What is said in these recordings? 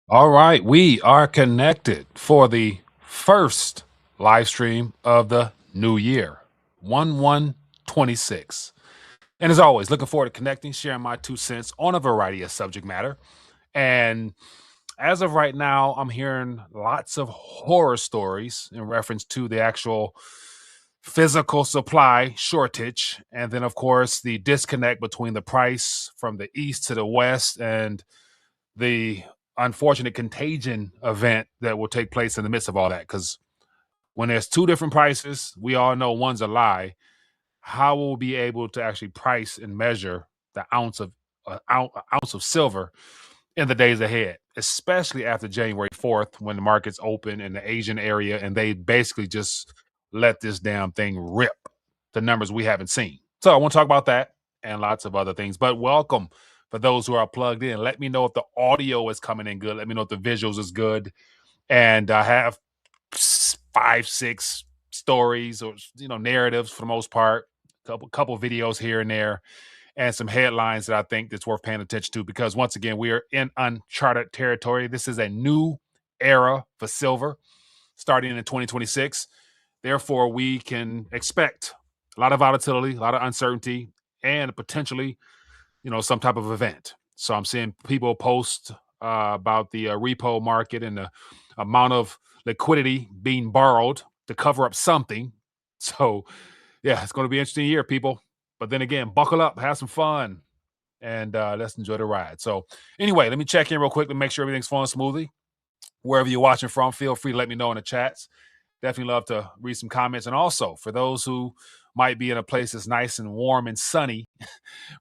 All right, we are connected for the first live stream of the new year, 1/1/26. And as always, looking forward to connecting, sharing my 2 cents on a variety of subject matter. And as of right now, I'm hearing lots of horror stories in reference to the actual physical supply shortage. And then, of course, the disconnect between the price from the east to the west and the unfortunate contagion event that will take place in the midst of all that. Because when there's two different prices, we all know one's a lie. How will we be able to actually price and measure the ounce of silver in the days ahead, especially after January 4th when the markets open in the Asian area and they basically just let this damn thing rip the numbers we haven't seen. So I want to talk about that and lots of other things. But welcome for those who are plugged in. Let me know if the audio is coming in good. Let me know if the visuals is good. And I have 5, 6 stories or narratives for the most part. Couple videos here and there and some headlines that I think that's worth paying attention to because once again, we are in uncharted territory. This is a new era for silver starting in 2026. Therefore, we can expect a lot of volatility, a lot of uncertainty, and potentially, some type of event. So I'm seeing people post about the repo market and the amount of liquidity being borrowed to cover up something. So, yeah, it's going to be an interesting year, people. But then again, buckle up, have some fun, and let's enjoy the ride. So, anyway, let me check in real quick to make sure everything's flowing smoothly. Wherever you're watching from, feel free to let me know in the chats. Definitely love to read some comments. And also, for those who might be in a place that's nice and warm and sunny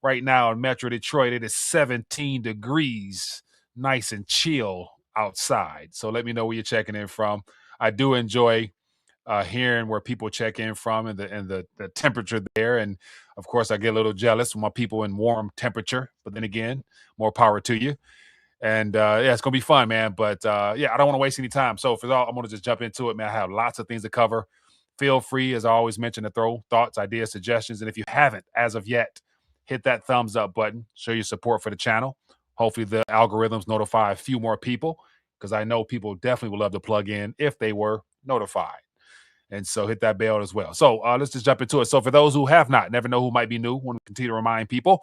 right now in Metro Detroit, it is 17 degrees, nice and chill outside. So let me know where you're checking in from. I do enjoy hearing where people check in from and the temperature there. And of course, I get a little jealous when my people in warm temperature. But then again, more power to you. And yeah, it's gonna be fun, man. But yeah, I don't want to waste any time. So for all, I'm gonna just jump into it, man. I have lots of things to cover. Feel free, as I always mention, to throw thoughts, ideas, suggestions. And if you haven't, as of yet, hit that thumbs up button. Show your support for the channel. Hopefully, the algorithms notify a few more people because I know people definitely would love to plug in if they were notified. And so hit that bell as well. So let's just jump into it. So for those who have not, never know who might be new, want to continue to remind people,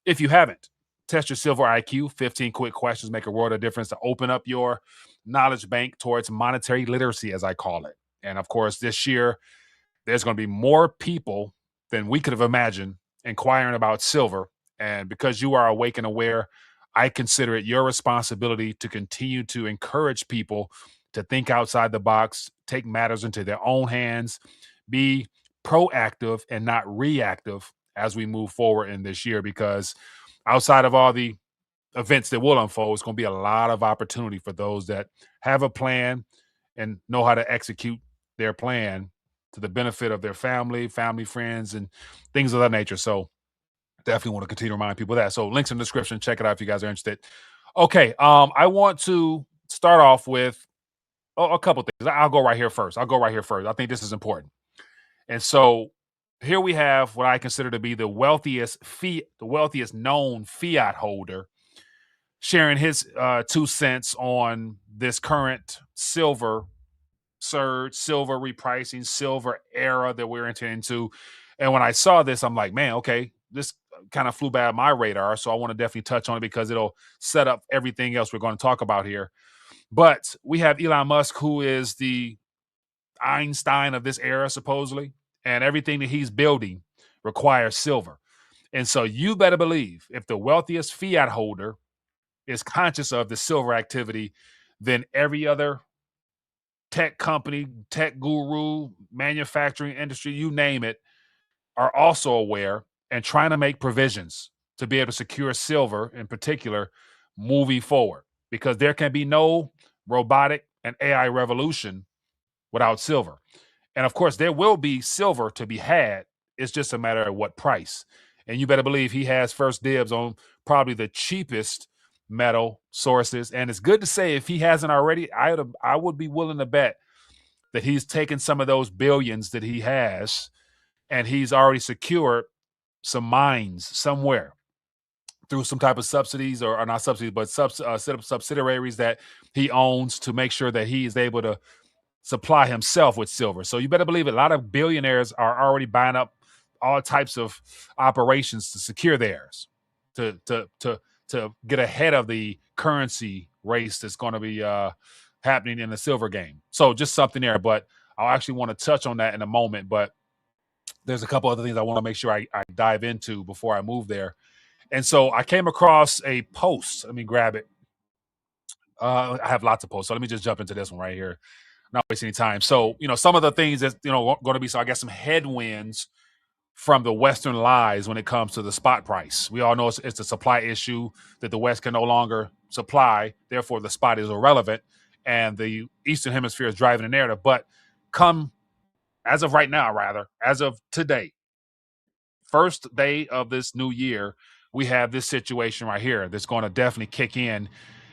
if you haven't, test your silver IQ. 15 quick questions make a world of difference to open up your knowledge bank towards monetary literacy, as I call it. And of course, this year, there's going to be more people than we could have imagined inquiring about silver. And because you are awake and aware, I consider it your responsibility to continue to encourage people to think outside the box, take matters into their own hands, be proactive and not reactive as we move forward in this year. Because outside of all the events that will unfold, it's going to be a lot of opportunity for those that have a plan and know how to execute their plan to the benefit of their family, friends, and things of that nature. So definitely want to continue to remind people of that. So links in the description. Check it out if you guys are interested. Okay. I want to start off with a couple things. I'll go right here first. I think this is important. And so here we have what I consider to be the wealthiest known fiat holder sharing his 2 cents on this current silver surge, silver repricing, silver era that we're entering into. And when I saw this, I'm like, man, okay, this kind of flew by my radar. So I want to definitely touch on it because it'll set up everything else we're going to talk about here. But we have Elon Musk, who is the Einstein of this era, supposedly, and everything that he's building requires silver. And so you better believe if the wealthiest fiat holder is conscious of the silver activity, then every other tech company, tech guru, manufacturing industry, you name it, are also aware and trying to make provisions to be able to secure silver in particular moving forward because there can be no robotic and AI revolution without silver. And of course, there will be silver to be had. It's just a matter of what price. And you better believe he has first dibs on probably the cheapest metal sources. And it's good to say if he hasn't already, I would be willing to bet that he's taken some of those billions that he has and he's already secured some mines somewhere through some type of subsidies or not subsidies, but set up subsidiaries that he owns to make sure that he is able to supply himself with silver. So you better believe it. A lot of billionaires are already buying up all types of operations to secure theirs, to get ahead of the currency race that's going to be happening in the silver game. So just something there. But I'll actually want to touch on that in a moment. But there's a couple other things I want to make sure I dive into before I move there. And so I came across a post. Let me grab it. I have lots of posts. So let me just jump into this one right here. Not waste any time. So, some of the things that, going to be, so I guess some headwinds from the Western lies when it comes to the spot price. We all know it's a supply issue that the West can no longer supply. Therefore, the spot is irrelevant. And the Eastern Hemisphere is driving the narrative. But as of right now, as of today, first day of this new year, we have this situation right here that's going to definitely kick in.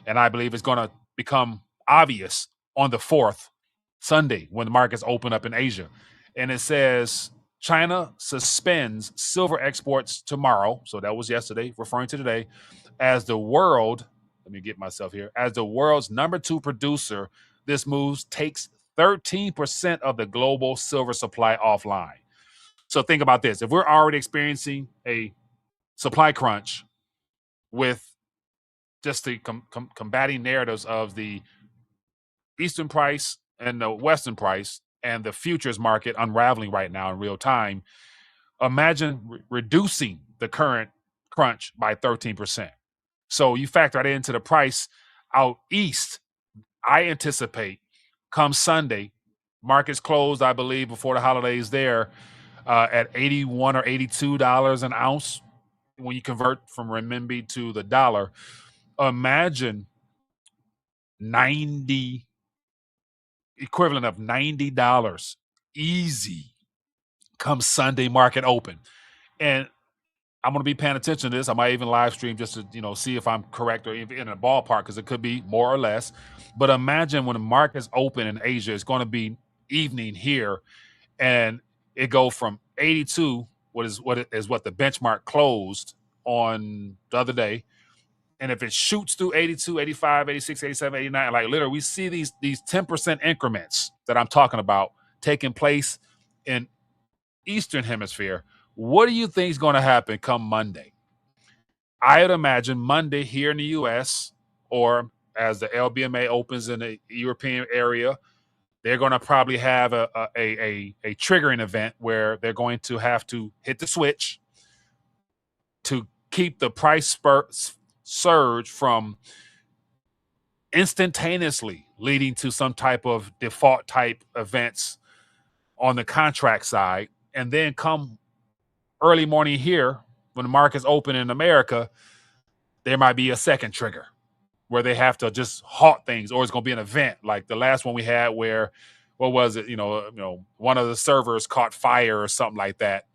And I believe it's going to become obvious on the 4th, Sunday, when the markets open up in Asia. And it says China suspends silver exports tomorrow. So that was yesterday, referring to today, as the world, let me get myself here, as the world's number 2 producer. This move takes 13% of the global silver supply offline. So think about this. If we're already experiencing a supply crunch with just the combating narratives of the Eastern price and the Western price and the futures market unraveling right now in real time, imagine reducing the current crunch by 13%. So you factor that into the price out east. I anticipate come Sunday, markets closed, I believe, before the holidays there at $81 or $82 an ounce when you convert from renminbi to the dollar. Imagine 90 equivalent of $90 easy come Sunday market open. And I'm going to be paying attention to this. I might even live stream just to, see if I'm correct or in a ballpark, because it could be more or less. But imagine when the markets open in Asia, it's going to be evening here, and it go from 82, what is what the benchmark closed on the other day. And if it shoots through 82, 85, 86, 87, 89, like literally we see these 10% increments that I'm talking about taking place in Eastern Hemisphere. What do you think is going to happen come Monday? I would imagine Monday here in the U.S., or as the LBMA opens in the European area, they're going to probably have a triggering event where they're going to have to hit the switch to keep the price surge from instantaneously leading to some type of default type events on the contract side. And then come early morning here, when the market's open in America, there might be a second trigger where they have to just halt things, or it's going to be an event like the last one we had where, what was it? One of the servers caught fire or something like that.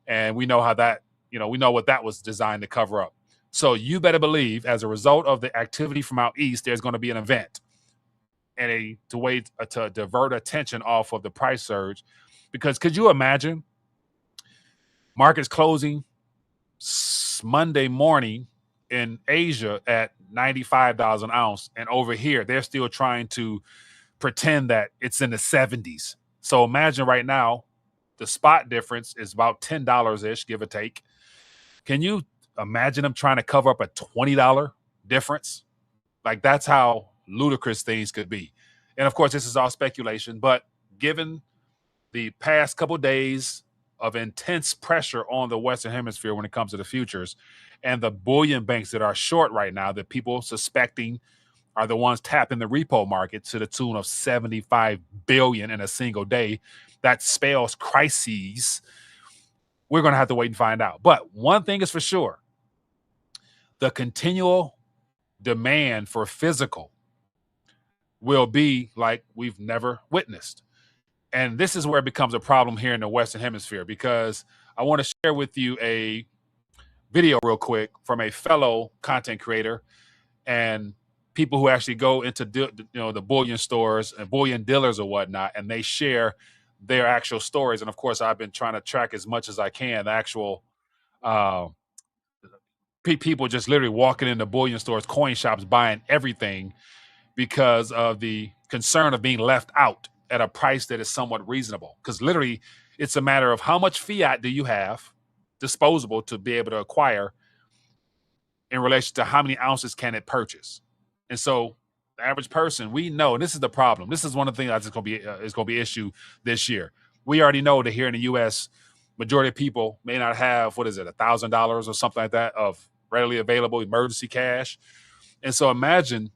And we know how that, we know what that was designed to cover up. So you better believe, as a result of the activity from out east, there's going to be an event and to divert attention off of the price surge. Because could you imagine markets closing Monday morning in Asia at $95 an ounce, and over here they're still trying to pretend that it's in the 70s. So imagine right now the spot difference is about $10 ish, give or take. Can you imagine them trying to cover up a $20 difference? Like, that's how ludicrous things could be. And of course, this is all speculation, but given the past couple of days of intense pressure on the Western Hemisphere when it comes to the futures, and the bullion banks that are short right now, that people suspecting are the ones tapping the repo market to the tune of 75 billion in a single day, that spells crises. We're going to have to wait and find out. But one thing is for sure, the continual demand for physical will be like we've never witnessed. And this is where it becomes a problem here in the Western Hemisphere, because I want to share with you a video real quick from a fellow content creator and people who actually go into the bullion stores and bullion dealers or whatnot, and they share their actual stories. And of course, I've been trying to track as much as I can the actual People just literally walking into bullion stores, coin shops, buying everything because of the concern of being left out at a price that is somewhat reasonable. Because literally, it's a matter of how much fiat do you have disposable to be able to acquire in relation to how many ounces can it purchase. And so the average person, we know, and this is the problem. This is one of the things that's going to be is going to be an issue this year. We already know that here in the U.S., majority of people may not have, what is it, $1,000 or something like that of readily available emergency cash. And so imagine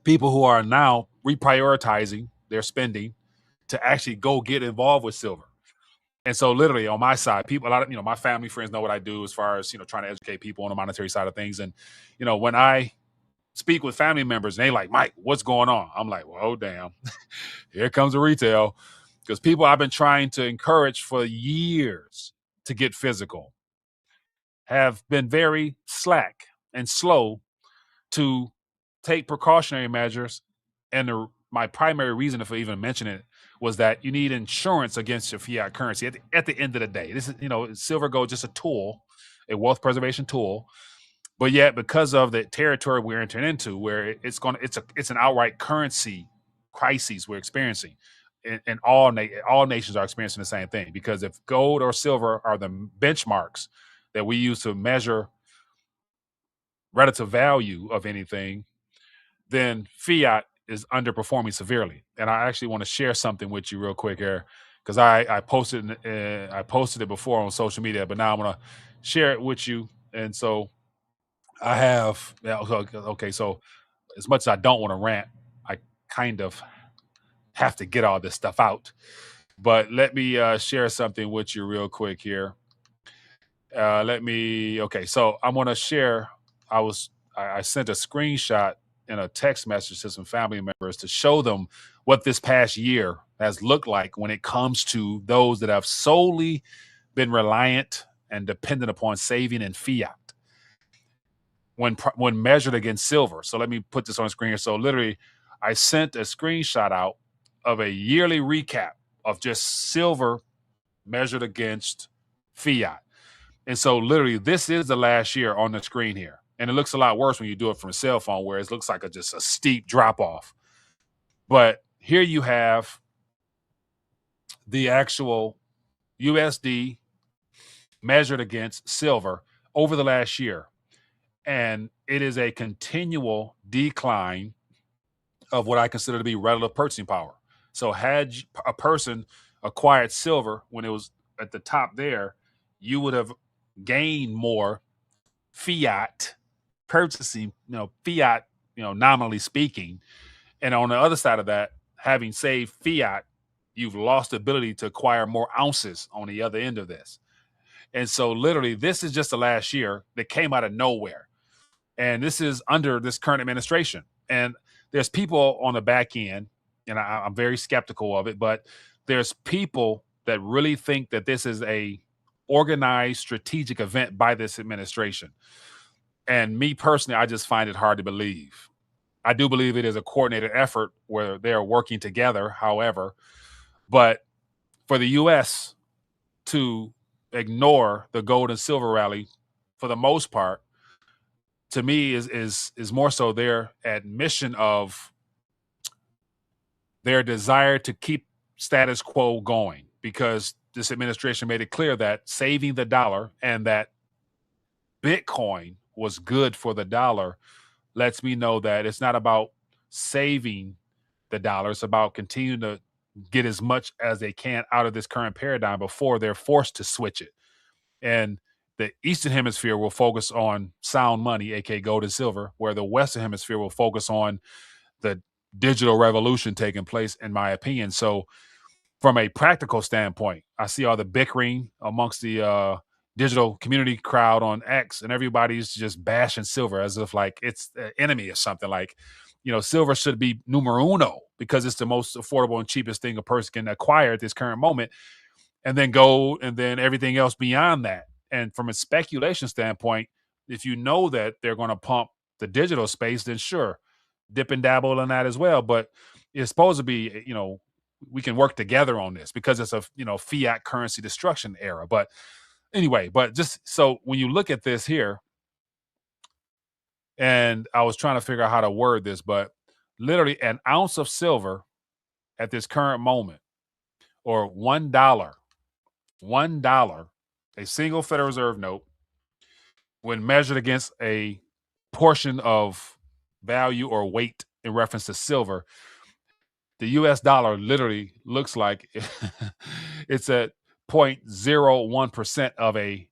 people who are now reprioritizing their spending to actually go get involved with silver. And so literally on my side, people, a lot of, my family, friends know what I do as far as, trying to educate people on the monetary side of things. And, when I speak with family members and they like, Mike, what's going on? I'm like, well, oh, damn, here comes the retail. Because people I've been trying to encourage for years to get physical have been very slack and slow to take precautionary measures. And my primary reason for even mentioning it was that you need insurance against your fiat currency. At the end of the day, this is, silver gold, just a tool, a wealth preservation tool. But yet, because of the territory we're entering into, where it's an outright currency crisis we're experiencing, and all nations are experiencing the same thing. Because if gold or silver are the benchmarks that we use to measure relative value of anything, then fiat is underperforming severely. And I actually want to share something with you real quick here, because I posted it before on social media, but now I'm gonna share it with you. And so I have, okay. So as much as I don't want to rant, I kind of have to get all this stuff out. But let me share something with you real quick here. Okay. So I'm gonna share. I sent a screenshot in a text message to some family members to show them what this past year has looked like when it comes to those that have solely been reliant and dependent upon saving in fiat when measured against silver. So let me put this on the screen here. So literally, I sent a screenshot out of a yearly recap of just silver measured against fiat. And so literally, this is the last year on the screen here. And it looks a lot worse when you do it from a cell phone, where it looks like just a steep drop off. But here you have the actual USD measured against silver over the last year. And it is a continual decline of what I consider to be relative purchasing power. So had a person acquired silver when it was at the top there, you would have gained more fiat purchasing, fiat, nominally speaking. And on the other side of that, having saved fiat, you've lost the ability to acquire more ounces on the other end of this. And so literally, this is just the last year that came out of nowhere. And this is under this current administration. And there's people on the back end, and I'm very skeptical of it, but there's people that really think that this is a organized strategic event by this administration. And me personally, I just find it hard to believe. I do believe it is a coordinated effort where they're working together, however, but for the U.S. to ignore the gold and silver rally for the most part, to me, is more so their admission of their desire to keep status quo going, because this administration made it clear that saving the dollar and that Bitcoin was good for the dollar lets me know that it's not about saving the dollar. It's about continuing to get as much as they can out of this current paradigm before they're forced to switch it. And the Eastern Hemisphere will focus on sound money, aka gold and silver, where the Western Hemisphere will focus on the digital revolution taking place, in my opinion. So from a practical standpoint, I see all the bickering amongst the digital community crowd on X, and everybody's just bashing silver as if like it's the enemy or something. Like, silver should be numero uno because it's the most affordable and cheapest thing a person can acquire at this current moment, and then gold, and then everything else beyond that. And from a speculation standpoint, if you know that they're going to pump the digital space, then sure, dip and dabble in that as well. But it's supposed to be, we can work together on this because it's a, fiat currency destruction era. But anyway, but just so when you look at this here, And I was trying to figure out how to word this, but literally an ounce of silver at this current moment, or $1, a single Federal Reserve note, when measured against a portion of value or weight in reference to silver, the US dollar literally looks like it's at 0.01% of a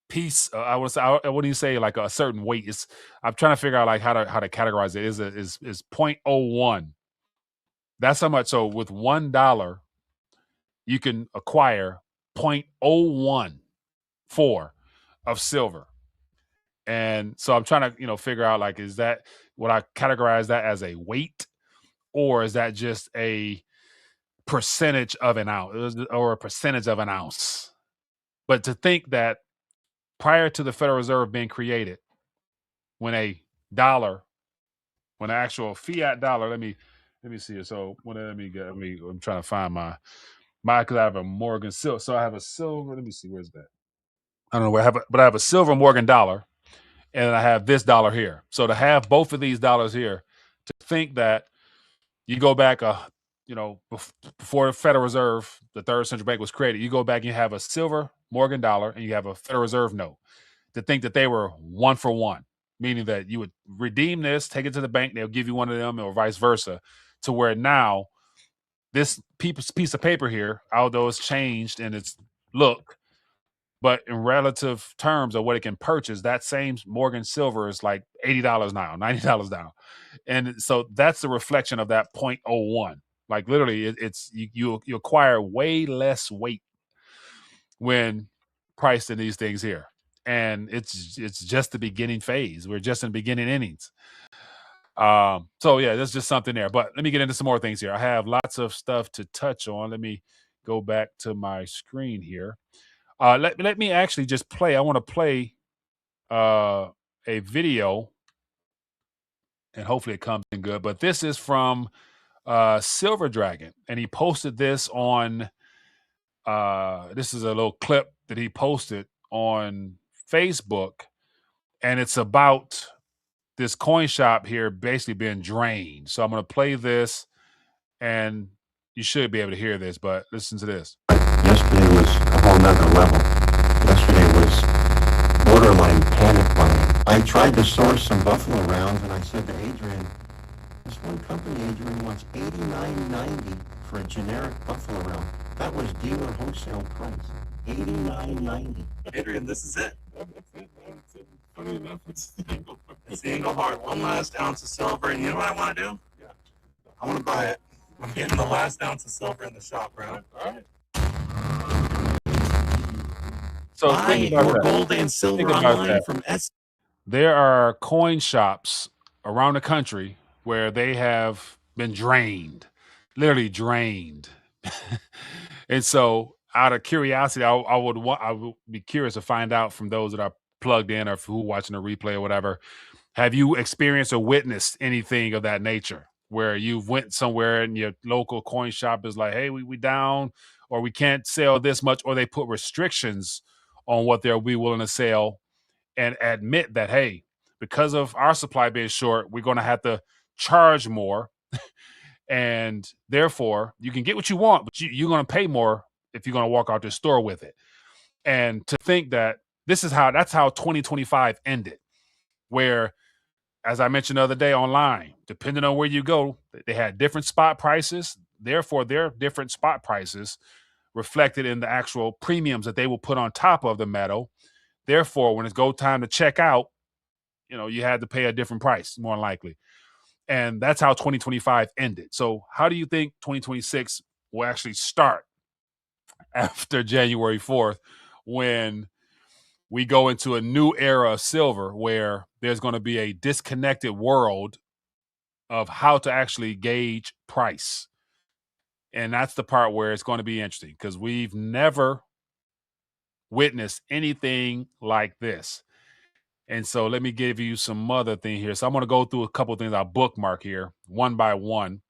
piece. I wouldn't even say like a certain weight. I'm trying to figure out like how to categorize it. Is 0.01. That's how much. So with $1, you can acquire 0.014 of silver. And so I'm trying to, figure out like, is that, would I categorize that as a weight, or is that just a percentage of an ounce or a percentage of an ounce? But to think that prior to the Federal Reserve being created, when a dollar, when an actual fiat dollar, let me see it. So I'm trying to find my because I have a Morgan silver. So I have a silver. Let me see, where's that? I don't know where I have, but I have a silver Morgan dollar, and I have this dollar here. So to have both of these dollars here, to think that you go back, before the Federal Reserve, the third central bank was created, you go back and you have a silver Morgan dollar and you have a Federal Reserve note. To think that they were one for one, meaning that you would redeem this, take it to the bank, they'll give you one of them, or vice versa, to where now this piece of paper here, although it's changed in its look, but in relative terms of what it can purchase, that same Morgan silver is like $80 now, $90 now. And so that's the reflection of that 0.01. Like literally, it's you acquire way less weight when priced in these things here. And it's just the beginning phase. We're just in the beginning innings. So yeah, there's just something there. But let me get into some more things here. I have lots of stuff to touch on. Let me go back to my screen here. Let me actually just play. I want to play a video, and hopefully it comes in good. But this is from Silver Dragon, and he posted this on. This is a little clip that he posted on Facebook, and it's about this coin shop here basically being drained. So I'm going to play this, and you should be able to hear this, but listen to this. Yesterday was a whole nother level. Yesterday was borderline panic buying. I tried to source some Buffalo rounds, and I said to Adrian, this one company, Adrian, wants $89.90 for a generic Buffalo round. That was dealer wholesale price. $89.90. Adrian, this is it. Funny enough, it's the Engelhart. One last ounce of silver, and you know what I want to do? Yeah. I want to buy it. I'm getting the last ounce of silver in the shop, bro. All right. So buy more gold and silver online from S. There are coin shops around the country where they have been drained, literally drained. And so, out of curiosity, I would be curious to find out from those that are plugged in or who watching the replay or whatever. Have you experienced or witnessed anything of that nature where you went somewhere and your local coin shop is like, hey, we down, or we can't sell this much, or they put restrictions on what they'll be willing to sell, and admit that, hey, because of our supply being short, we're going to have to charge more. And therefore, you can get what you want, but you're going to pay more if you're going to walk out the store with it. And to think that that's how 2025 ended, where, as I mentioned the other day online, depending on where you go, they had different spot prices. Therefore, their different spot prices reflected in the actual premiums that they will put on top of the metal. Therefore, when it's go time to check out, you had to pay a different price, more than likely. And that's how 2025 ended. So how do you think 2026 will actually start after January 4th, when we go into a new era of silver, where there's going to be a disconnected world of how to actually gauge price? And that's the part where it's going to be interesting, because we've never witnessed anything like this. And so let me give you some other thing here. So I'm going to go through a couple of things I'll bookmark here one by one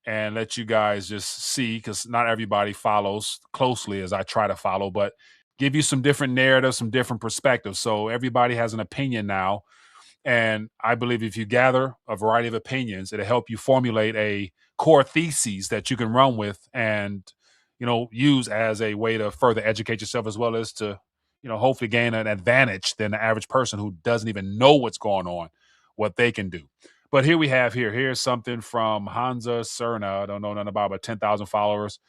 and let you guys just see, because not everybody follows closely as I try to follow, but give you some different narratives, some different perspectives. So everybody has an opinion now And I believe if you gather a variety of opinions, it'll help you formulate a core theses that you can run with and, use as a way to further educate yourself as well as to, hopefully gain an advantage than the average person who doesn't even know what's going on, what they can do. But here we have here's something from Hansa Cerna. I don't know nothing about 10,000 followers.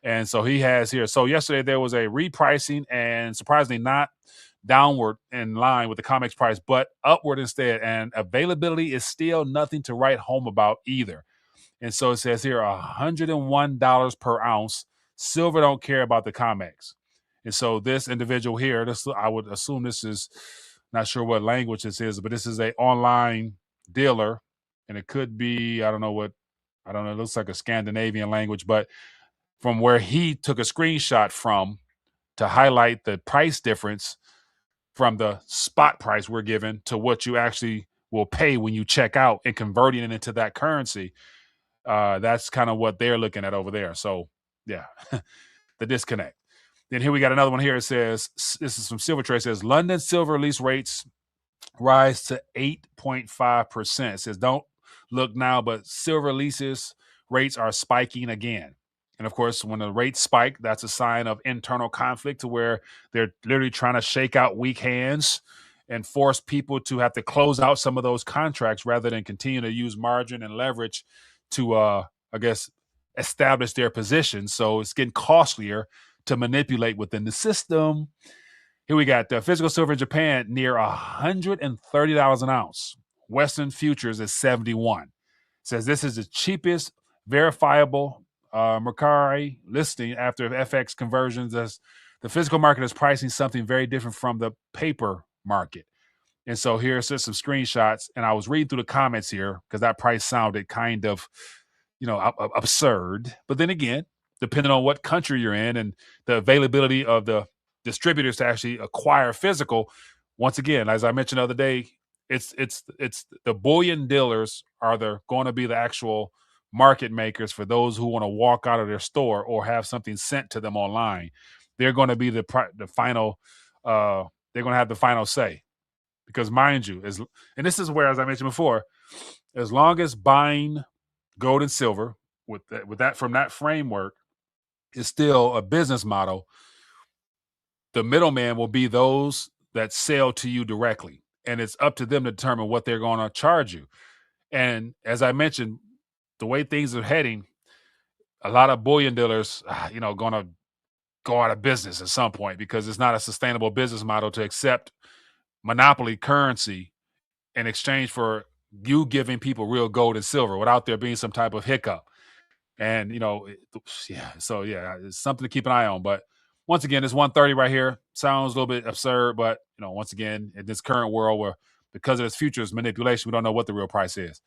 And so he has here. So yesterday there was a repricing and surprisingly not downward in line with the COMEX price, but upward instead. And availability is still nothing to write home about either. And so it says here $101 per ounce. Silver don't care about the COMEX. And so this individual here, I would assume this is, not sure what language this is, but this is a online dealer. And it could be, it looks like a Scandinavian language, but from where he took a screenshot from to highlight the price difference from the spot price we're given to what you actually will pay when you check out and converting it into that currency. That's kind of what they're looking at over there. So, yeah, the disconnect. Then here we got another one here. It says, this is from Silver Trade. It says, London silver lease rates rise to 8.5%. It says, don't look now, but silver leases rates are spiking again. And of course, when the rates spike, that's a sign of internal conflict to where they're literally trying to shake out weak hands and force people to have to close out some of those contracts rather than continue to use margin and leverage to, establish their position. So it's getting costlier to manipulate within the system. Here we got the physical silver in Japan near $130 an ounce. Western futures is 71. It says this is the cheapest verifiable Mercari listing after FX conversions, as the physical market is pricing something very different from the paper market. And so here's just some screenshots, and I was reading through the comments here because that price sounded kind of, absurd. But then again, depending on what country you're in and the availability of the distributors to actually acquire physical, once again, as I mentioned the other day, it's the bullion dealers are going to be the actual market makers for those who want to walk out of their store or have something sent to them online. They're going to be the final. They're going to have the final say, because mind you, and this is where, as I mentioned before, as long as buying gold and silver with that from that framework is still a business model, the middleman will be those that sell to you directly, and it's up to them to determine what they're going to charge you. And as I mentioned, the way things are heading, a lot of bullion dealers, going to go out of business at some point because it's not a sustainable business model to accept monopoly currency in exchange for you giving people real gold and silver without there being some type of hiccup. And, it's something to keep an eye on. But once again, this 130 right here sounds a little bit absurd, but, once again, in this current world where because of this futures manipulation, we don't know what the real price is.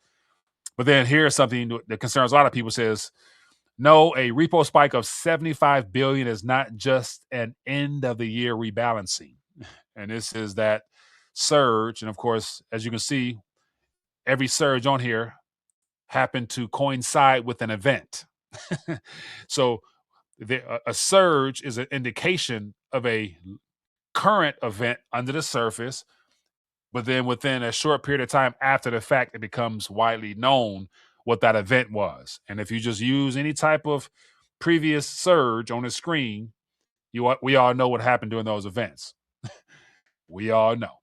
But then here's something that concerns a lot of people. Says, no, a repo spike of 75 billion is not just an end of the year rebalancing. And this is that surge. And of course, as you can see, every surge on here happened to coincide with an event. So a surge is an indication of a current event under the surface, but then within a short period of time after the fact, it becomes widely known what that event was. And if you just use any type of previous surge on the screen, we all know what happened during those events. We all know.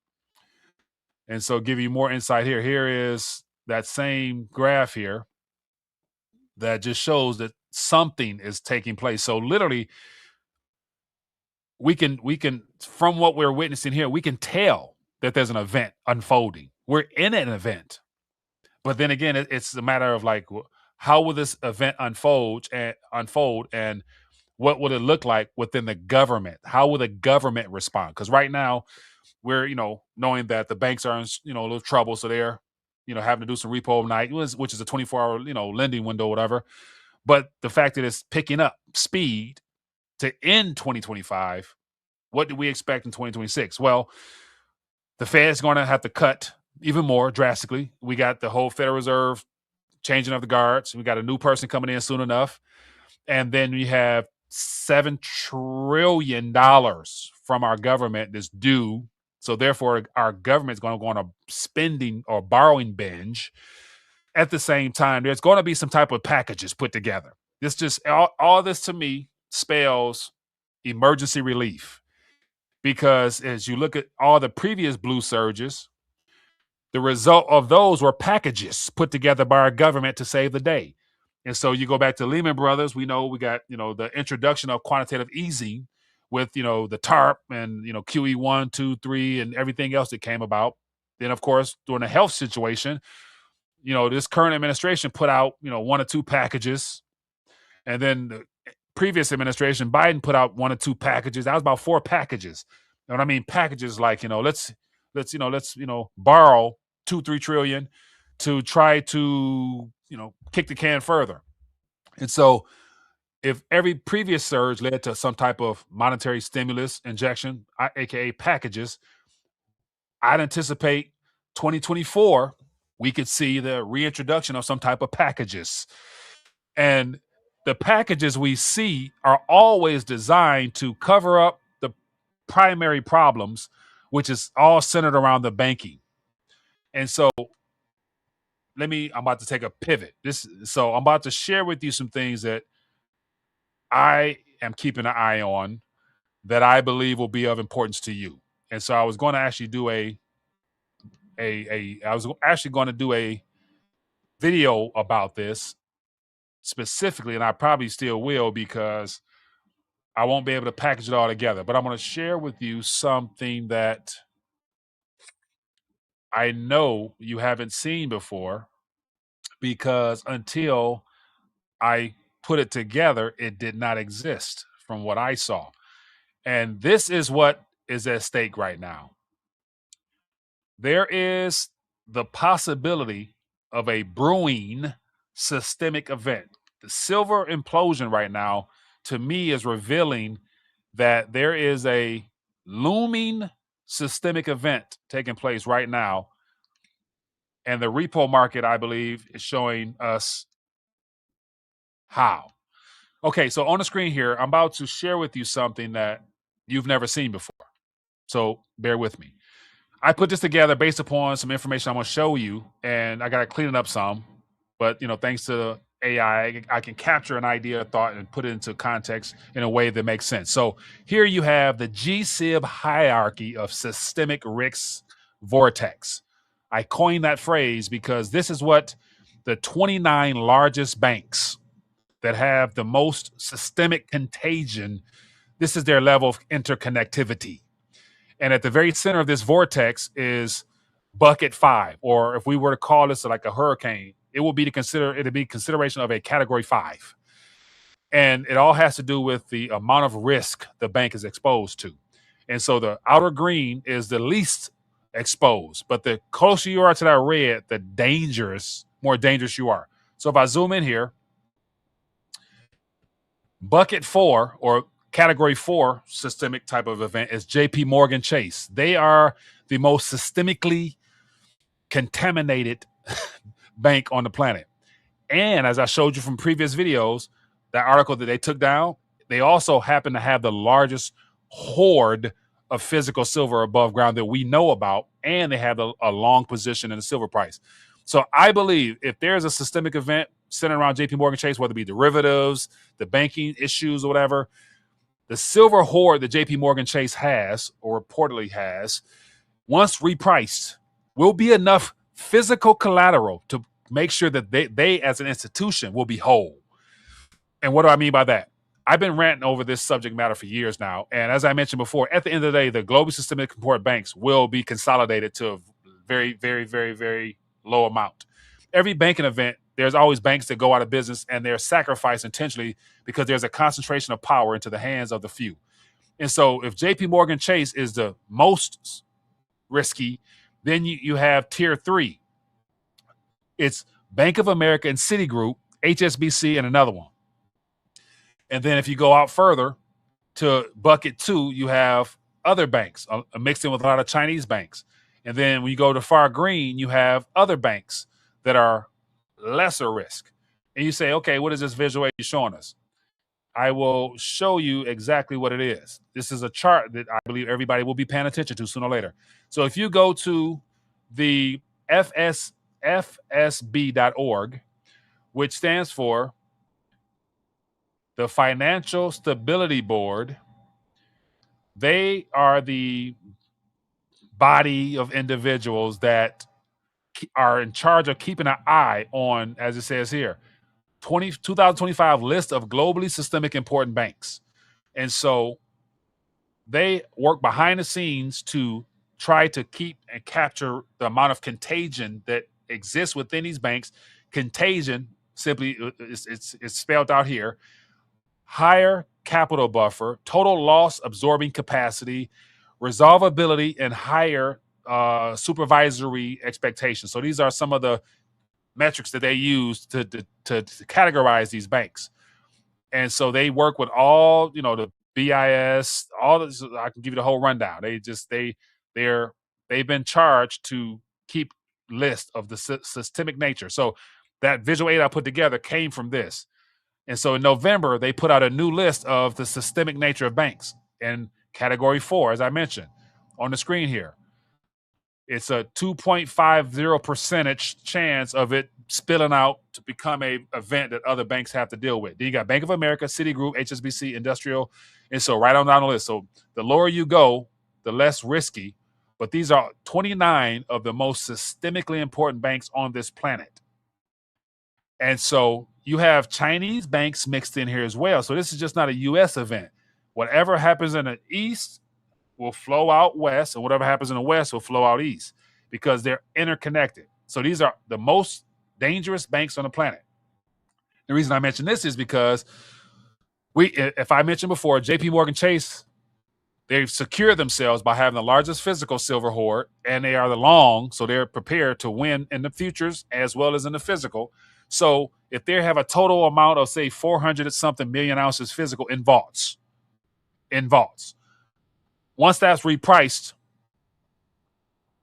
And so give you more insight here. Here is that same graph here that just shows that something is taking place. So literally, we can from what we're witnessing here, we can tell that there's an event unfolding. We're in an event. But then again, it's a matter of like, how will this event unfold and what would it look like within the government? How will the government respond? Because right now we're, knowing that the banks are in, a little trouble. So they're, having to do some repo overnight, which is a 24-hour, lending window, whatever. But the fact that it's picking up speed to end 2025, what do we expect in 2026? Well, the Fed's going to have to cut even more drastically. We got the whole Federal Reserve changing of the guards. We got a new person coming in soon enough. And then we have $7 trillion from our government that's due So therefore, our government's going to go on a spending or borrowing binge. At the same time, there's going to be some type of packages put together. This just all this to me spells emergency relief, because as you look at all the previous blue surges, the result of those were packages put together by our government to save the day. And so you go back to Lehman Brothers, we know we got, the introduction of quantitative easing with, the TARP and, QE 1, 2, 3, and everything else that came about. Then, of course, during the health situation, this current administration put out, 1 or 2 packages. And then the previous administration, Biden, put out 1 or 2 packages. That was about 4 packages. And what I mean, packages like, let's borrow 2-3 trillion to try to, kick the can further. And so if every previous surge led to some type of monetary stimulus injection, aka packages, I'd anticipate 2024, we could see the reintroduction of some type of packages. And the packages we see are always designed to cover up the primary problems, which is all centered around the banking. And so I'm about to take a pivot. So I'm about to share with you some things that I am keeping an eye on that I believe will be of importance to you. And so I was going to actually do a video about this specifically, and I probably still will, because I won't be able to package it all together. But I'm going to share with you something that I know you haven't seen before, because until I put it together, it did not exist from what I saw. And this is what is at stake right now. There is the possibility of a brewing systemic event. The silver implosion right now, to me, is revealing that there is a looming systemic event taking place right now. And the repo market, I believe, is showing us how. Okay, so on the screen here, I'm about to share with you something that you've never seen before. So bear with me. I put this together based upon some information I'm going to show you, and I got to clean it up some. But, thanks to AI, I can capture an idea, a thought, and put it into context in a way that makes sense. So here you have the GSIB hierarchy of systemic risk vortex. I coined that phrase because this is what the 29 largest banks that have the most systemic contagion, this is their level of interconnectivity. And at the very center of this vortex is bucket 5, or if we were to call this like a hurricane, it'd be consideration of a category 5. And it all has to do with the amount of risk the bank is exposed to. And so the outer green is the least exposed, but the closer you are to that red, the more dangerous you are. So if I zoom in here, bucket 4, or category 4 systemic type of event, is JPMorgan Chase. They are the most systemically contaminated bank on the planet. And as I showed you from previous videos, that article that they took down, they also happen to have the largest hoard of physical silver above ground that we know about, and they have a long position in the silver price. So I believe if there's a systemic event centered around JPMorgan Chase, whether it be derivatives, the banking issues, or whatever, the silver hoard that JPMorgan Chase has, or reportedly has, once repriced, will be enough physical collateral to make sure that they as an institution will be whole. And what do I mean by that? I've been ranting over this subject matter for years now. And as I mentioned before, at the end of the day, the global systemic important banks will be consolidated to a very, very, very, very low amount. Every banking event, there's always banks that go out of business, and they're sacrificed intentionally because there's a concentration of power into the hands of the few. And so if JPMorgan Chase is the most risky, then you have tier 3. It's Bank of America and Citigroup, HSBC, and another one. And then if you go out further to bucket 2, you have other banks mixed in with a lot of Chinese banks. And then when you go to far green, you have other banks that are lesser risk. And you say, okay, what is this visual aid showing us? I will show you exactly what it is. This is a chart that I believe everybody will be paying attention to sooner or later. So if you go to the FSB.org, which stands for the Financial Stability Board, they are the body of individuals that are in charge of keeping an eye on, as it says here, 2025 list of globally systemic important banks. And so they work behind the scenes to try to keep and capture the amount of contagion that exists within these banks. Contagion simply it's spelled out here: higher capital buffer, total loss absorbing capacity, resolvability, and higher supervisory expectations. So these are some of the metrics that they use to categorize these banks. And so they work with all, the BIS, all this. I can give you the whole rundown. They've been charged to keep list of the systemic nature. So that visual aid I put together came from this. And so in November, they put out a new list of the systemic nature of banks. And category 4, as I mentioned on the screen here, it's a 2.50% chance of it spilling out to become a event that other banks have to deal with. Then you got Bank of America, Citigroup, HSBC, Industrial, and so right on down the list. So the lower you go, the less risky. But these are 29 of the most systemically important banks on this planet. And so you have Chinese banks mixed in here as well. So this is just not a U.S. event. Whatever happens in the East will flow out west, and whatever happens in the west will flow out east because they're interconnected. So these are the most dangerous banks on the planet. The reason I mention this is because if I mentioned before, JPMorgan Chase, they've secured themselves by having the largest physical silver hoard, and they are the long, so they're prepared to win in the futures as well as in the physical. So if they have a total amount of, say, 400 something million ounces physical in vaults, once that's repriced,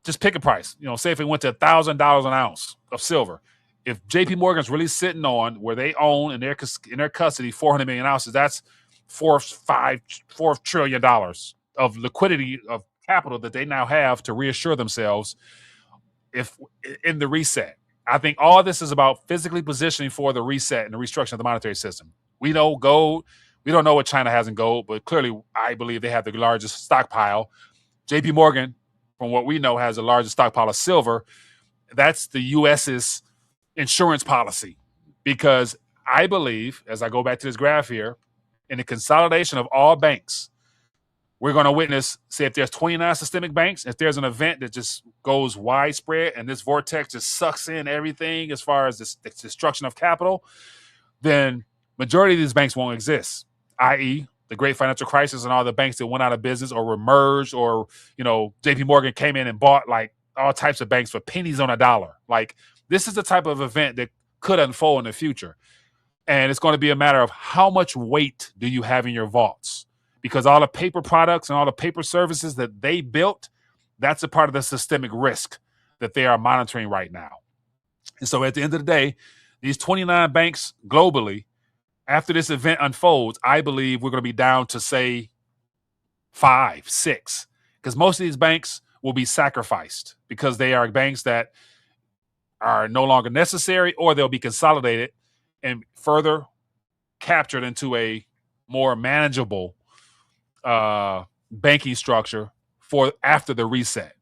just pick a price. Say if it went to $1,000 an ounce of silver. If JP Morgan's really sitting on where they own in their custody 400 million ounces, that's $4 trillion of liquidity of capital that they now have to reassure themselves if in the reset. I think all of this is about physically positioning for the reset and the restructuring of the monetary system. We know gold. We don't know what China has in gold, but clearly I believe they have the largest stockpile. JP Morgan, from what we know, has the largest stockpile of silver. That's the U.S.'s insurance policy, because I believe, as I go back to this graph here, in the consolidation of all banks, we're going to witness, say, if there's 29 systemic banks, if there's an event that just goes widespread and this vortex just sucks in everything as far as the destruction of capital, then majority of these banks won't exist, i.e., the great financial crisis and all the banks that went out of business or were merged, or, JP Morgan came in and bought like all types of banks for pennies on a dollar. Like, this is the type of event that could unfold in the future. And it's going to be a matter of how much weight do you have in your vaults, because all the paper products and all the paper services that they built, that's a part of the systemic risk that they are monitoring right now. And so at the end of the day, these 29 banks globally, after this event unfolds, I believe we're going to be down to, say, 5, 6, because most of these banks will be sacrificed because they are banks that are no longer necessary, or they'll be consolidated and further captured into a more manageable banking structure for after the reset.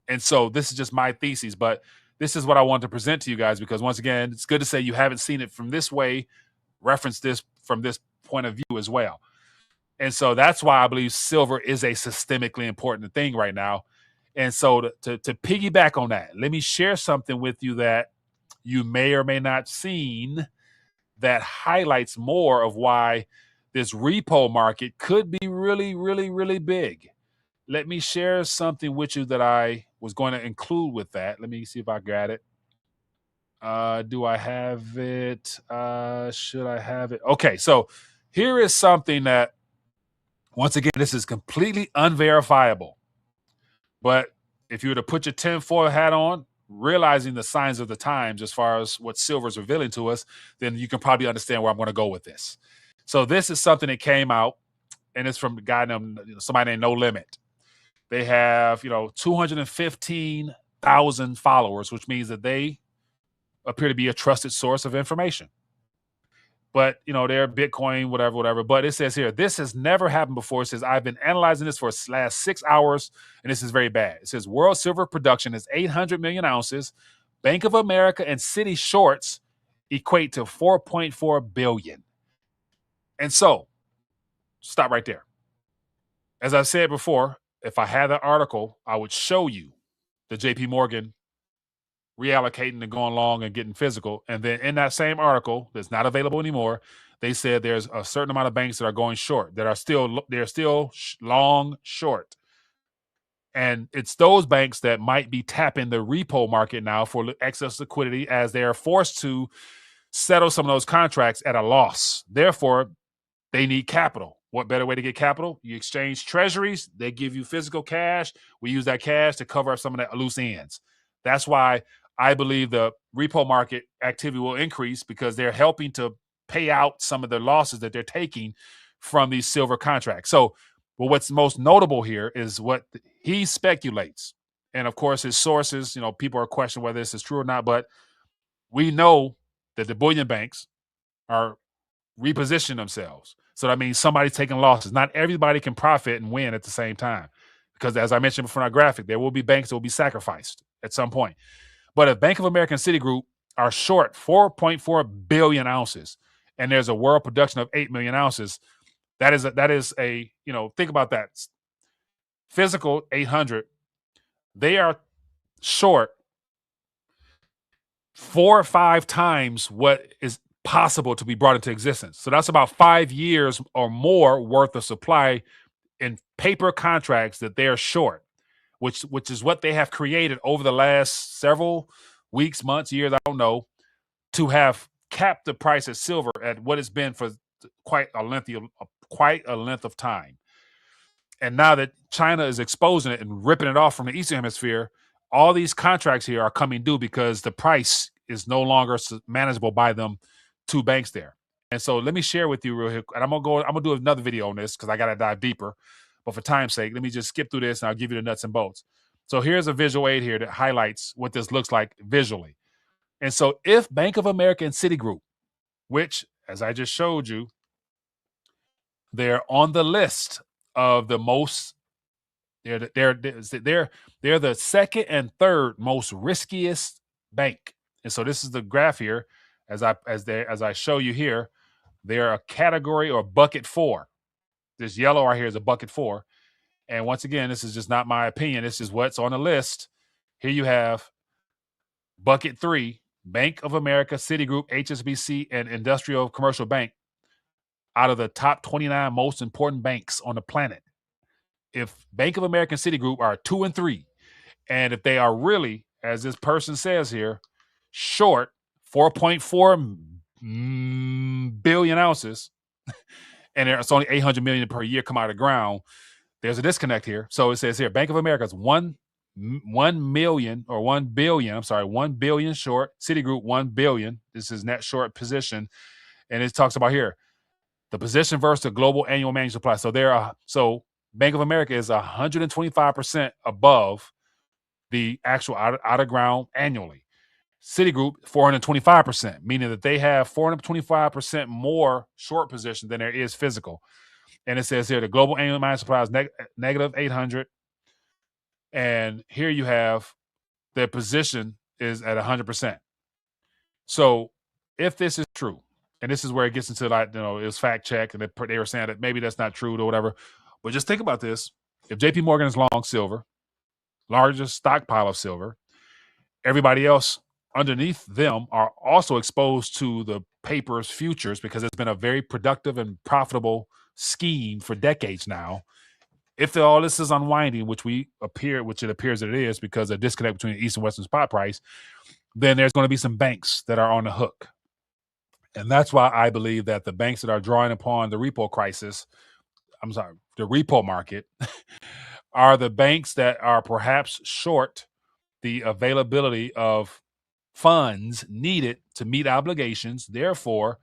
And so this is just my thesis, but this is what I want to present to you guys, because once again, it's good to say you haven't seen it from this way, reference this from this point of view as well. And so that's why I believe silver is a systemically important thing right now. And so to piggyback on that, let me share something with you that you may or may not seen that highlights more of why this repo market could be really, really, really big. Let me share something with you that I was going to include with that. Let me see if I got it. Do I have it? Should I have it? Okay, so here is something that, once again, this is completely unverifiable. But if you were to put your tinfoil hat on, realizing the signs of the times as far as what silver is revealing to us, then you can probably understand where I'm going to go with this. So this is something that came out, and it's from a guy named somebody named No Limit. They have 215,000 followers, which means that they appear to be a trusted source of information. But they're Bitcoin, whatever. But it says here, this has never happened before. It says, I've been analyzing this for the last 6 hours, and this is very bad. It says world silver production is 800 million ounces. Bank of America and Citi shorts equate to 4.4 billion. And so, stop right there. As I said before, if I had the article, I would show you the JPMorgan reallocating and going long and getting physical. And then in that same article that's not available anymore, they said there's a certain amount of banks that are going short, they're still long short. And it's those banks that might be tapping the repo market now for excess liquidity, as they are forced to settle some of those contracts at a loss. Therefore, they need capital. What better way to get capital? You exchange treasuries. They give you physical cash. We use that cash to cover up some of that loose ends. That's why I believe the repo market activity will increase, because they're helping to pay out some of the losses that they're taking from these silver contracts. So, what's most notable here is what he speculates. And of course, his sources, people are questioning whether this is true or not, but we know that the bullion banks are repositioning themselves. So that means somebody's taking losses. Not everybody can profit and win at the same time, because as I mentioned before in our graphic, there will be banks that will be sacrificed at some point. But if Bank of America and Citigroup are short 4.4 billion ounces, and there's a world production of 8 million ounces, that is a think about that. Physical 800, they are short 4 or 5 times what is possible to be brought into existence. So that's about 5 years or more worth of supply in paper contracts that they're short, which is what they have created over the last several weeks, months, years, I don't know, to have capped the price of silver at what it's been for quite a length of time. And now that China is exposing it and ripping it off from the Eastern Hemisphere, all these contracts here are coming due because the price is no longer manageable by them two banks there. And so let me share with you real quick, and I'm gonna do another video on this because I gotta dive deeper. But for time's sake, let me just skip through this and I'll give you the nuts and bolts. So here's a visual aid here that highlights what this looks like visually. And so if Bank of America and Citigroup, which, as I just showed you, they're on the list of the most, they're the second and third most riskiest bank. And so this is the graph here, as I show you here. They're a category or bucket 4. This yellow right here is a bucket 4. And once again, this is just not my opinion. This is what's on the list. Here you have bucket 3, Bank of America, Citigroup, HSBC, and Industrial Commercial Bank, out of the top 29 most important banks on the planet. If Bank of America and Citigroup are 2 and 3, and if they are really, as this person says here, short 4.4 billion ounces, and it's only 800 million per year come out of the ground, there's a disconnect here. So it says here, Bank of America is 1 billion short. Citigroup 1 billion. This is net short position, and it talks about here the position versus the global annual managed supply. So Bank of America is 125% above the actual out of ground annually. Citigroup 425%, meaning that they have 425% more short position than there is physical. And it says here the global annual managed supply is negative 800. And here you have their position is at 100%. So if this is true, and this is where it gets into it was fact check, and they were saying that maybe that's not true or whatever. But just think about this. If JPMorgan is long silver, largest stockpile of silver, everybody else underneath them are also exposed to the paper's futures, because it's been a very productive and profitable scheme for decades now. If all this is unwinding, which it appears that it is, because of disconnect between the East and Western spot price, then there's going to be some banks that are on the hook. And that's why I believe that the banks that are drawing upon the repo market, are the banks that are perhaps short the availability of funds needed to meet obligations. Therefore,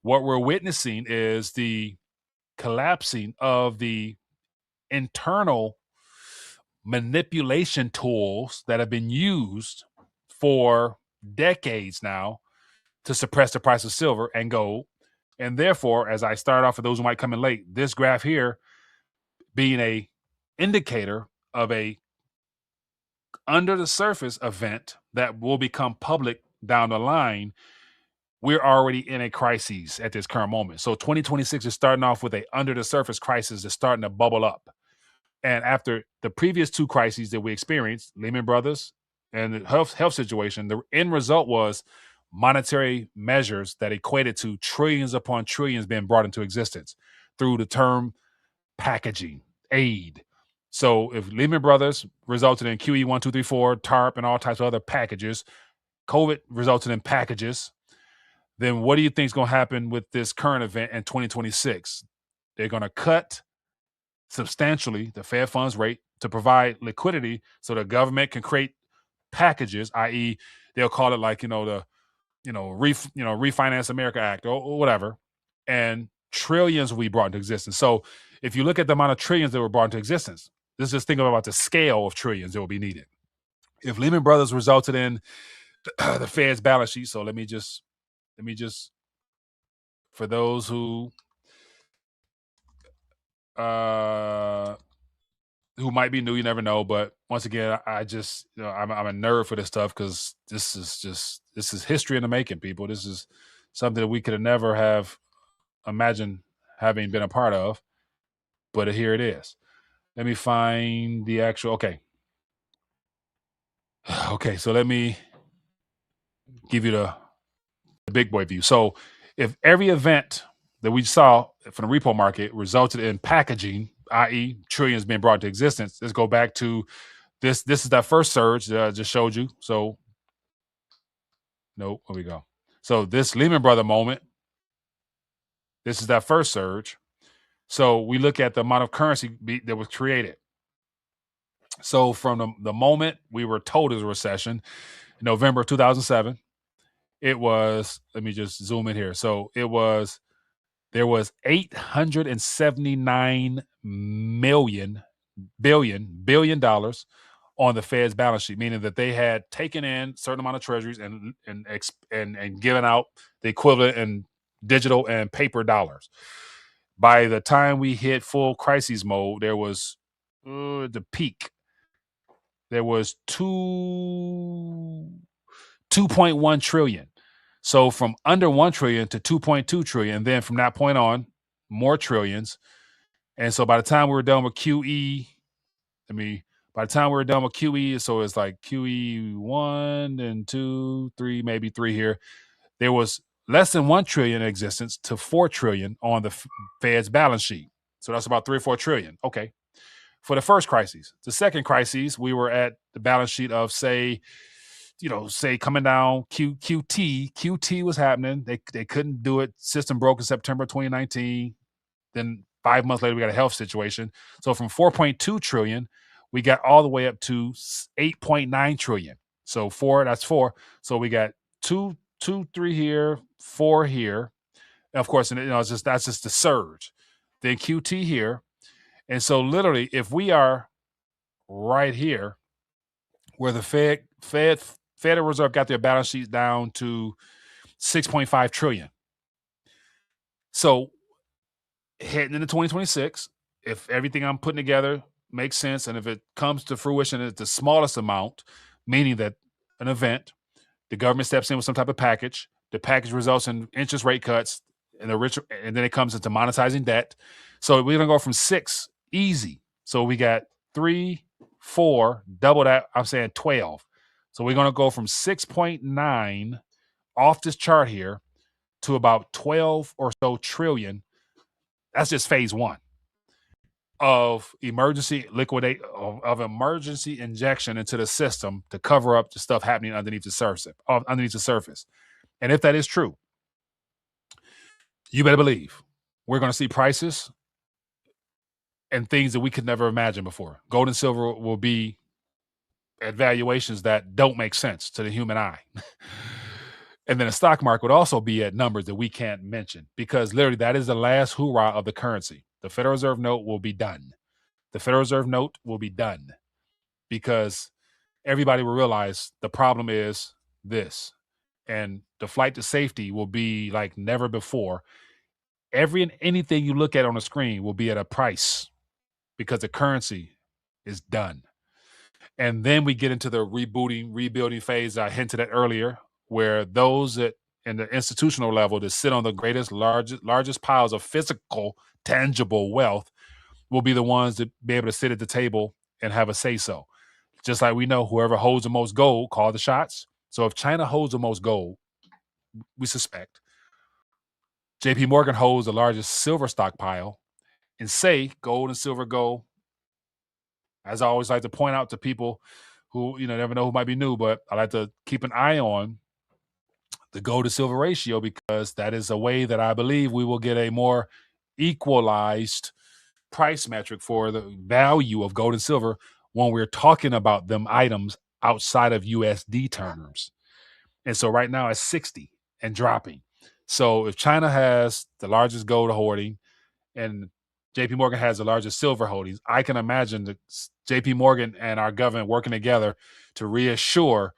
What we're witnessing is the collapsing of the internal manipulation tools that have been used for decades now to suppress the price of silver and gold. And therefore, as I start off for those who might come in late, this graph here being a indicator of a under the surface event that will become public down the line, we're already in a crisis at this current moment. So 2026 is starting off with a under the surface crisis that's starting to bubble up. And after the previous two crises that we experienced, Lehman Brothers and the health situation, the end result was monetary measures that equated to trillions upon trillions being brought into existence through the term packaging, aid. So if Lehman Brothers resulted in QE 1, 2, 3, 4, TARP, and all types of other packages, COVID resulted in packages, then what do you think is going to happen with this current event in 2026? They're going to cut substantially the Fed funds rate to provide liquidity so the government can create packages, i.e., they'll call it like the Refinance America Act or whatever, and trillions will be brought into existence. So if you look at the amount of trillions that were brought into existence, let's just think about the scale of trillions that will be needed. If Lehman Brothers resulted in the Fed's balance sheet, so let me just for those who might be new, you never know. But once again, I just I'm a nerd for this stuff because this is history in the making, people. This is something that we could have never have imagined having been a part of, but here it is. Let me find the actual okay, so let me give you the big boy view. So if every event that we saw from the repo market resulted in packaging, i.e. trillions being brought into existence, let's go back to this. This is that first surge that I just showed you. So here we go. So this Lehman Brothers moment, this is that first surge. So we look at the amount of currency that was created. So from the moment we were told it was a recession, in November of 2007, it was, let me just zoom in here. So there was $879 billion on the Fed's balance sheet, meaning that they had taken in a certain amount of treasuries and given out the equivalent in digital and paper dollars. By the time we hit full crisis mode, there was the peak. There was 2.1 trillion. So from under 1 trillion to 2.2 trillion, and then from that point on, more trillions. And so by the time we were done with QE, so it's like QE 1 and 2, 3, maybe 3 here. There was less than 1 trillion in existence to 4 trillion on the Fed's balance sheet. So that's about 3 or 4 trillion. Okay. For the first crisis. The second crisis, we were at the balance sheet of say coming down QT was happening. They couldn't do it. System broke in September 2019. Then 5 months later, we got a health situation. So from 4.2 trillion, we got all the way up to 8.9 trillion. So that's 4. So we got 2, 3 here, 4 here. And of course, that's just the surge. Then QT here. And so literally, if we are right here where the Federal Reserve got their balance sheets down to 6.5 trillion. So heading into 2026, if everything I'm putting together makes sense, and if it comes to fruition at the smallest amount, meaning that an event, the government steps in with some type of package, the package results in interest rate cuts, and then it comes into monetizing debt. So we're going to go from 6 easy. So we got 3, 4, double that. I'm saying 12. So we're going to go from 6.9 off this chart here to about 12 or so trillion. That's just phase 1 of emergency injection into the system to cover up the stuff happening underneath the surface. And if that is true, you better believe we're going to see prices and things that we could never imagine before. Gold and silver will be at valuations that don't make sense to the human eye. And then the stock market would also be at numbers that we can't mention, because literally that is the last hoorah of the currency. The Federal Reserve note will be done. The Federal Reserve note will be done because everybody will realize the problem is this, and the flight to safety will be like never before. Every and anything you look at on the screen will be at a price because the currency is done. And then we get into the rebuilding phase I hinted at earlier, where those that in the institutional level that sit on the largest piles of physical, tangible wealth will be the ones that be able to sit at the table and have a say so. Just like we know whoever holds the most gold call the shots. So if China holds the most gold, we suspect JPMorgan holds the largest silver stockpile, and say gold and silver go, as I always like to point out to people who, never know who might be new, but I like to keep an eye on the gold to silver ratio, because that is a way that I believe we will get a more equalized price metric for the value of gold and silver when we're talking about them items outside of USD terms. And so right now it's 60 and dropping. So if China has the largest gold hoarding and JP Morgan has the largest silver holdings, I can imagine that JP Morgan and our government working together to reassure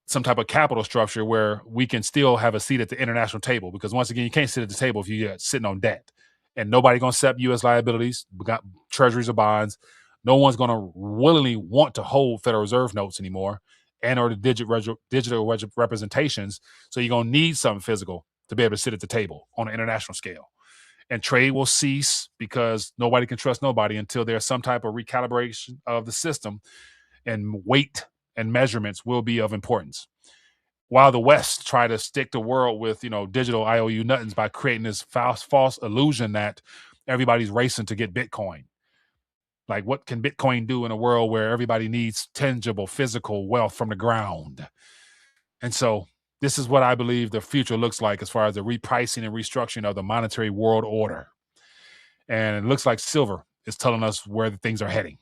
some type of capital structure where we can still have a seat at the international table. Because once again, you can't sit at the table if you're sitting on debt. And nobody going to accept U.S. liabilities. We got treasuries or bonds. No one's going to willingly want to hold Federal Reserve notes anymore and or the digital representations. So you're going to need something physical to be able to sit at the table on an international scale. And trade will cease because nobody can trust nobody until there's some type of recalibration of the system, and weight and measurements will be of importance. While the West try to stick the world with, digital IOU nothings by creating this false illusion that everybody's racing to get Bitcoin. Like, what can Bitcoin do in a world where everybody needs tangible, physical wealth from the ground? And so this is what I believe the future looks like as far as the repricing and restructuring of the monetary world order. And it looks like silver is telling us where the things are heading.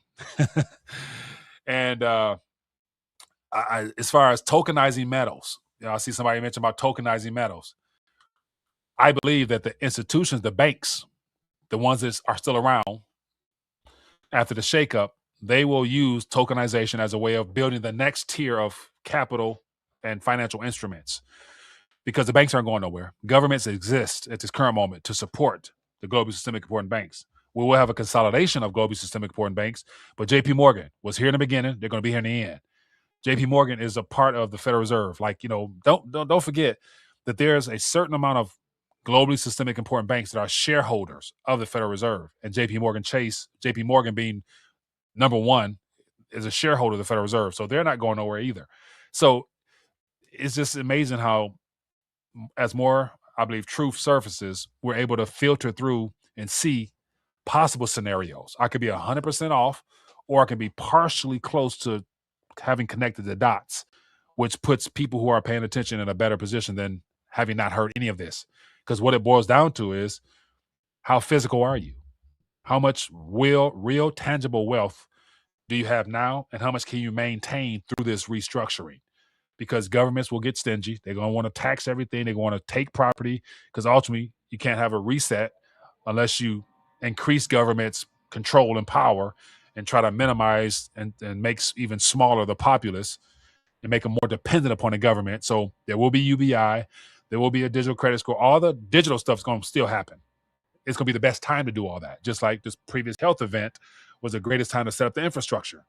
And as far as tokenizing metals, I see somebody mention about tokenizing metals. I believe that the institutions, the banks, the ones that are still around after the shakeup, they will use tokenization as a way of building the next tier of capital and financial instruments, because the banks aren't going nowhere. Governments exist at this current moment to support the globally systemic important banks. We will have a consolidation of globally systemic important banks, but JPMorgan was here in the beginning. They're going to be here in the end. JPMorgan is a part of the Federal Reserve. Like, don't forget that there's a certain amount of globally systemic important banks that are shareholders of the Federal Reserve, and JPMorgan being number one, is a shareholder of the Federal Reserve. So they're not going nowhere either. So it's just amazing how, as more, I believe, truth surfaces, we're able to filter through and see possible scenarios. I could be 100% off, or I can be partially close to having connected the dots, which puts people who are paying attention in a better position than having not heard any of this. Because what it boils down to is, how physical are you? How much real tangible wealth do you have now? And how much can you maintain through this restructuring? Because governments will get stingy. They're going to want to tax everything. They're going to take property, because ultimately you can't have a reset unless you increase government's control and power and try to minimize and make even smaller the populace and make them more dependent upon the government. So there will be UBI. There will be a digital credit score. All the digital stuff is going to still happen. It's going to be the best time to do all that. Just like this previous health event was the greatest time to set up the infrastructure.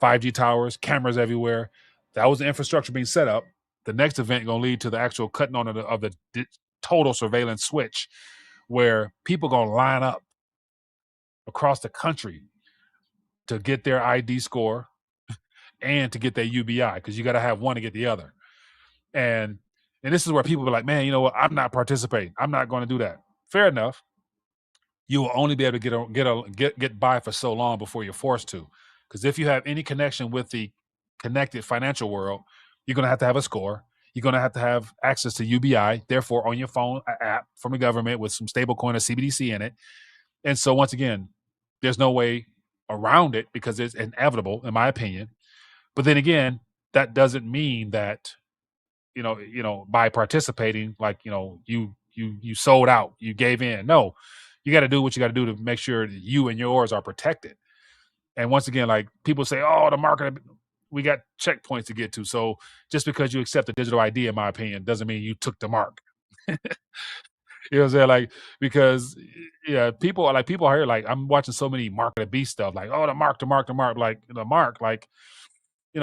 5G towers, cameras everywhere. That was the infrastructure being set up. The next event going to lead to the actual cutting on of the total surveillance switch, where people going to line up across the country to get their ID score and to get their UBI, because you got to have one to get the other. And this is where people be like, man, you know what? I'm not participating. I'm not going to do that. Fair enough. You will only be able to get by for so long before you're forced to. Because if you have any connection with the connected financial world, you're going to have a score. You're going to have access to UBI, therefore on your phone, an app from the government with some stable coin or CBDC in it. And so once again, there's no way around it because it's inevitable, in my opinion. But then again, that doesn't mean that by participating, like, you sold out, you gave in. No, you got to do what you got to do to make sure that you and yours are protected. And once again, like people say, oh, the market, we got checkpoints to get to. So just because you accept a digital ID, in my opinion, doesn't mean you took the mark. You know what I'm saying? Like, because yeah, people are here, like I'm watching so many market of beast stuff, like, oh, the mark, like the mark, like,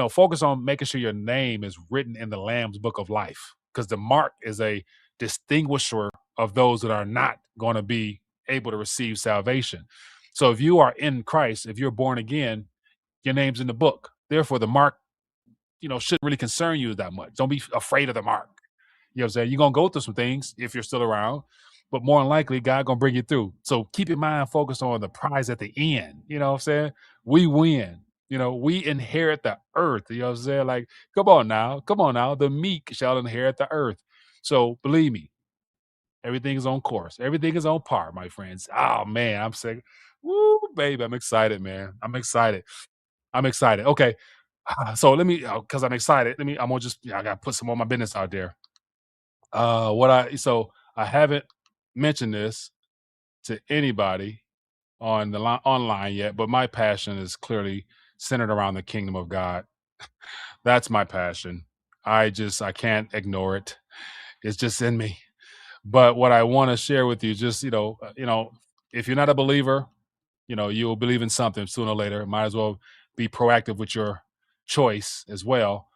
focus on making sure your name is written in the Lamb's book of life. Because the mark is a distinguisher of those that are not going to be able to receive salvation. So if you are in Christ, if you're born again, your name's in the book. Therefore, the mark, shouldn't really concern you that much. Don't be afraid of the mark. You know what I'm saying? You're going to go through some things if you're still around, but more than likely, God going to bring you through. So keep your mind focused on the prize at the end. You know what I'm saying? We win. We inherit the earth. You know what I'm saying? Like, come on now. The meek shall inherit the earth. So believe me, everything is on course. Everything is on par, my friends. Oh, man, I'm sick. Woo, baby, I'm excited, man. I'm excited. Okay. So let me, because I'm excited, I'm going to just, I got to put some more of my business out there. So I haven't mentioned this to anybody on the online yet, but my passion is clearly centered around the kingdom of God. That's my passion. I can't ignore it. It's just in me. But what I want to share with you, just, if you're not a believer, you'll believe in something sooner or later. Might as well be proactive with your choice as well.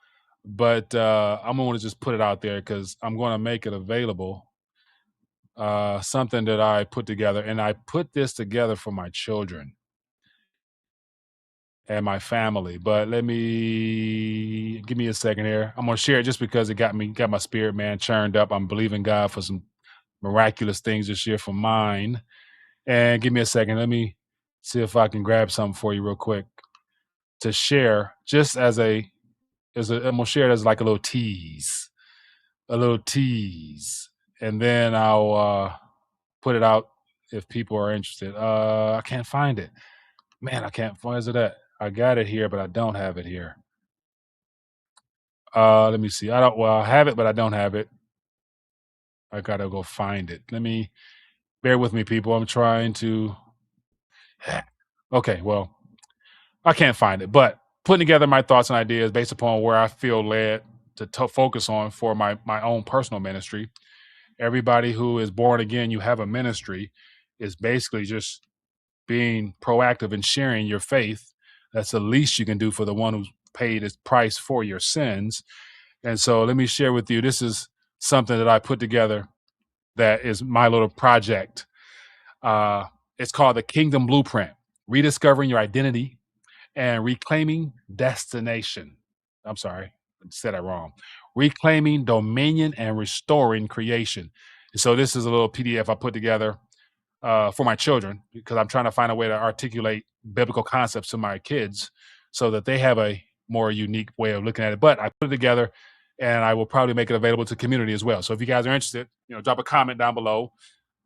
But I'm going to just put it out there because I'm going to make it available. Something that I put together, and I put this together for my children and my family. But give me a second here. I'm going to share it just because it got my spirit, man, churned up. I'm believing God for some miraculous things this year for mine. And give me a second. Let me see if I can grab something for you real quick to share, just I'm gonna share it as like a little tease, and then I'll put it out if people are interested. I can't find it, man. I can't find. Where's it at? I got it here, but I don't have it here. Let me see. I have it, but I don't have it. I gotta go find it. Bear with me, people. I'm trying to. Okay, well, I can't find it, but putting together my thoughts and ideas based upon where I feel led to focus on for my own personal ministry. Everybody who is born again, you have a ministry, is basically just being proactive and sharing your faith. That's the least you can do for the one who's paid his price for your sins. And so let me share with you, this is something that I put together that is my little project. It's called the Kingdom Blueprint, Rediscovering Your Identity and Reclaiming Destination. I'm sorry, I said that wrong. Reclaiming Dominion and Restoring Creation. And so this is a little PDF I put together for my children, because I'm trying to find a way to articulate biblical concepts to my kids so that they have a more unique way of looking at it. But I put it together, and I will probably make it available to the community as well. So if you guys are interested, drop a comment down below,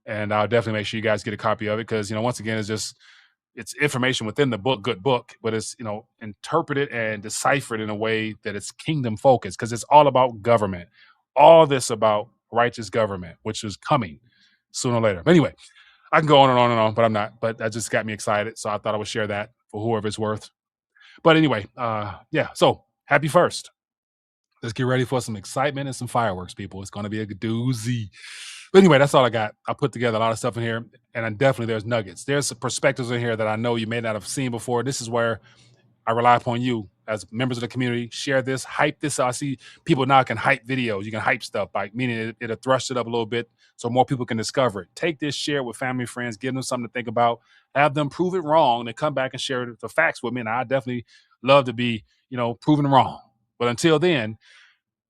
and I'll definitely make sure you guys get a copy of it, because once again, it's information within the book, good book, but it's interpreted and deciphered in a way that it's kingdom focused, because it's all about government, all this about righteous government, which is coming sooner or later. But anyway, I can go on and on and on, but I'm not. But that just got me excited, so I thought I would share that for whoever it's worth. But anyway, so happy first. Let's get ready for some excitement and some fireworks, people. It's going to be a doozy. But anyway, that's all I got. I put together a lot of stuff in here, and definitely there's nuggets. There's some perspectives in here that I know you may not have seen before. This is where I rely upon you as members of the community. Share this, hype this. I see people now can hype videos. You can hype stuff, meaning it'll thrust it up a little bit so more people can discover it. Take this, share it with family, friends, give them something to think about, have them prove it wrong, and then come back and share the facts with me. And I definitely love to be, proven wrong. But until then,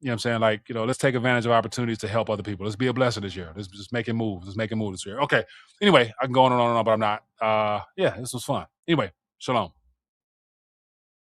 what I'm saying? Let's take advantage of opportunities to help other people. Let's be a blessing this year. Let's just make it move. Let's make it move this year. Okay. Anyway, I can go on and on and on, but I'm not. This was fun. Anyway, shalom.